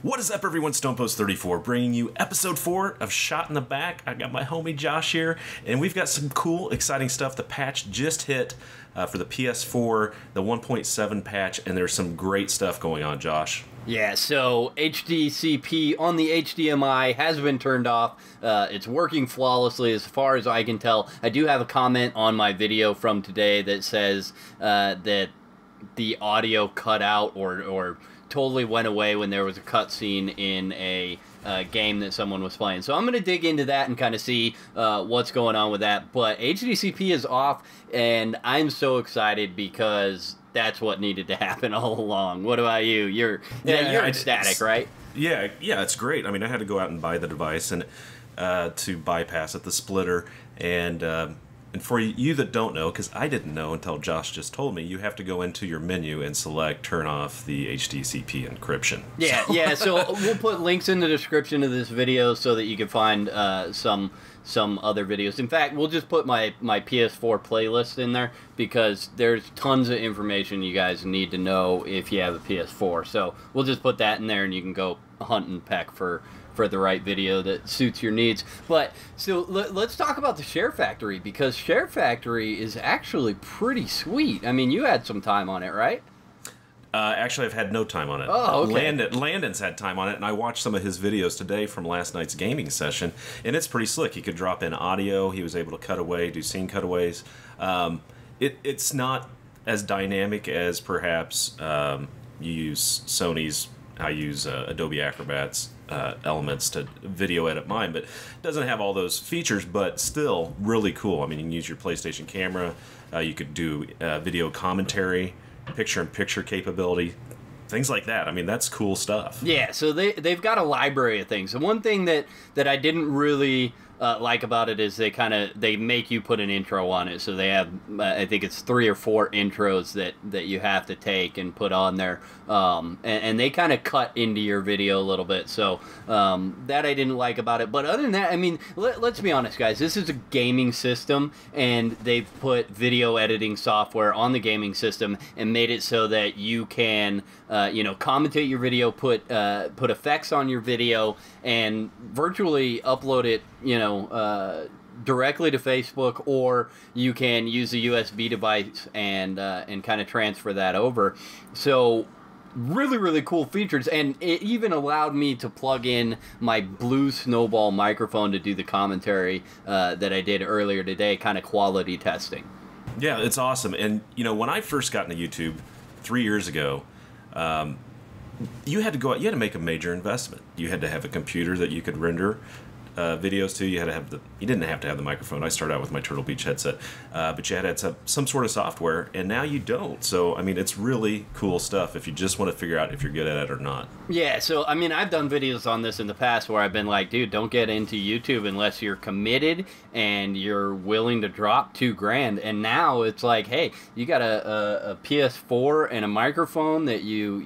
What is up, everyone? StonePost34 bringing you episode 4 of Shot in the Back. I got my homie Josh here, and we've got some cool, exciting stuff. The patch just hit for the PS4, the 1.7 patch, and there's some great stuff going on, Josh. Yeah, so HDCP on the HDMI has been turned off. It's working flawlessly as far as I can tell. I do have a comment on my video from today that says that the audio cut out or totally went away when there was a cutscene in a game that someone was playing. So I'm going to dig into that and kind of see what's going on with that. But HDCP is off, and I'm so excited because that's what needed to happen all along. What about you? You're ecstatic, right? Yeah, it's great. I mean, I had to go out and buy the device and to bypass it, the splitter, and for you that don't know, because I didn't know until Josh just told me, you have to go into your menu and select turn off the HDCP encryption. Yeah, so we'll put links in the description of this video so that you can find some other videos. In fact, we'll just put my PS4 playlist in there because there's tons of information you guys need to know if you have a PS4. So we'll just put that in there and you can go hunt and peck for the right video that suits your needs. But so let's talk about the SHAREFACTOry, because SHAREFACTOry is actually pretty sweet. I mean, you had some time on it, right? Actually, I've had no time on it. Oh, okay. Landon's had time on it, and I watched some of his videos today from last night's gaming session, and it's pretty slick. He could drop in audio. He was able to cut away, do scene cutaways. It's not as dynamic as perhaps you use Sony's. I use Adobe Acrobat's elements to video edit mine, but it doesn't have all those features, but still really cool. I mean, you can use your PlayStation camera. You could do video commentary, picture-in-picture capability, things like that. I mean, that's cool stuff. Yeah, so they've got a library of things. And one thing that I didn't really like about it is they make you put an intro on it. So they have I think it's 3 or 4 intros that you have to take and put on there, and they kind of cut into your video a little bit. So that I didn't like about it. But other than that, I mean, let's be honest, guys. This is a gaming system, and they've put video editing software on the gaming system and made it so that you can commentate your video, put effects on your video, and virtually upload it, directly to Facebook, or you can use a USB device and kind of transfer that over. So really, really cool features, and it even allowed me to plug in my Blue Snowball microphone to do the commentary that I did earlier today, kind of quality testing. Yeah, it's awesome. And when I first got into YouTube 3 years ago, you had to go out. You had to make a major investment. You had to have a computer that you could render videos to. You had to have you didn't have to have the microphone. I started out with my Turtle Beach headset, but you had to have some sort of software, and now you don't. So I mean, it's really cool stuff if you just want to figure out if you're good at it or not. Yeah, so I mean, I've done videos on this in the past where I've been like, dude, don't get into YouTube unless you're committed and you're willing to drop $2,000. And now it's like, hey, you got a PS4 and a microphone that you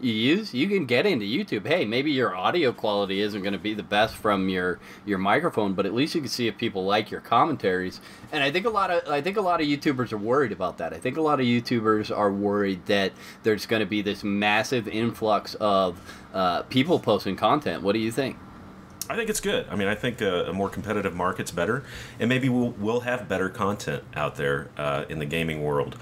use, you can get into YouTube. Hey, maybe your audio quality isn't going to be the best from your microphone, but at least you can see if people like your commentaries. And I think a lot of YouTubers are worried about that. I think a lot of YouTubers are worried that there's going to be this massive influx of people posting content. What do you think? I think it's good. I mean, I think a more competitive market's better, and maybe we'll have better content out there in the gaming world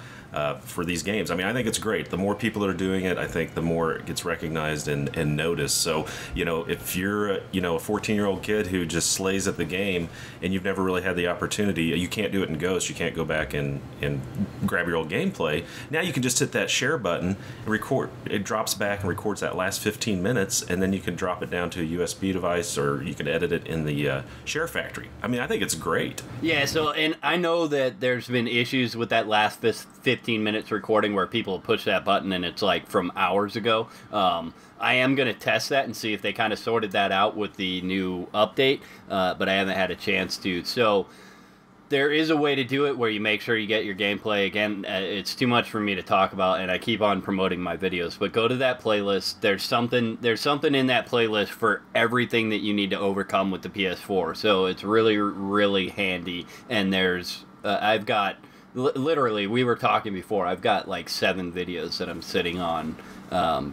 for these games. I mean, I think it's great. The more people that are doing it, I think the more it gets recognized and noticed. So, if you're a 14-year-old kid who just slays at the game and you've never really had the opportunity, you can't do it in Ghost, you can't go back and grab your old gameplay. Now you can just hit that share button and record. It drops back and records that last 15 minutes, and then you can drop it down to a USB device, or you can edit it in the SHAREFACTOry. I mean, I think it's great. Yeah, so, and I know that there's been issues with that last 15 minutes recording where people push that button and it's like from hours ago. I am going to test that and see if they kind of sorted that out with the new update, but I haven't had a chance to. So there is a way to do it where you make sure you get your gameplay. Again, it's too much for me to talk about, and I keep on promoting my videos, but go to that playlist. There's something in that playlist for everything that you need to overcome with the PS4. So it's really, really handy. And there's I've got literally, we were talking before, I've got like 7 videos that I'm sitting on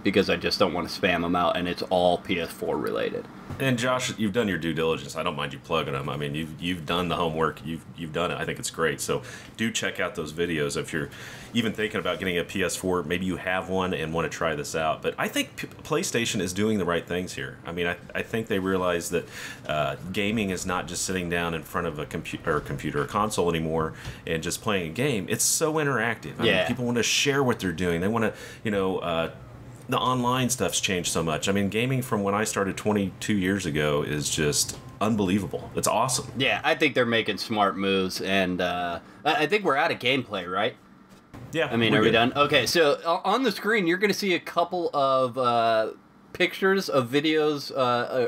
because I just don't want to spam them out, and it's all PS4 related. And Josh, you've done your due diligence. I don't mind you plugging them. I mean, you've done the homework. You've done it. I think it's great. So do check out those videos if you're even thinking about getting a PS4. Maybe you have one and want to try this out. But I think PlayStation is doing the right things here. I mean, I think they realize that gaming is not just sitting down in front of a computer or console anymore and just playing a game. It's so interactive. I mean, people want to share what they're doing. They want to, the online stuff's changed so much. I mean, gaming from when I started 22 years ago is just unbelievable. It's awesome. Yeah, I think they're making smart moves, and I think we're out of gameplay, right? Yeah. I mean, are we done? Okay, so on the screen, you're going to see a couple of pictures of videos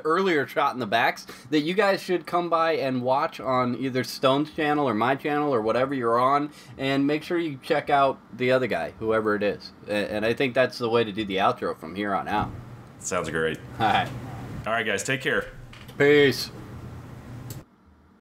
earlier shot in the backs that you guys should come by and watch on either Stone's channel or my channel or whatever you're on, and make sure you check out the other guy, whoever it is. And I think that's the way to do the outro from here on out. Sounds great. All right. All right, guys, take care. Peace.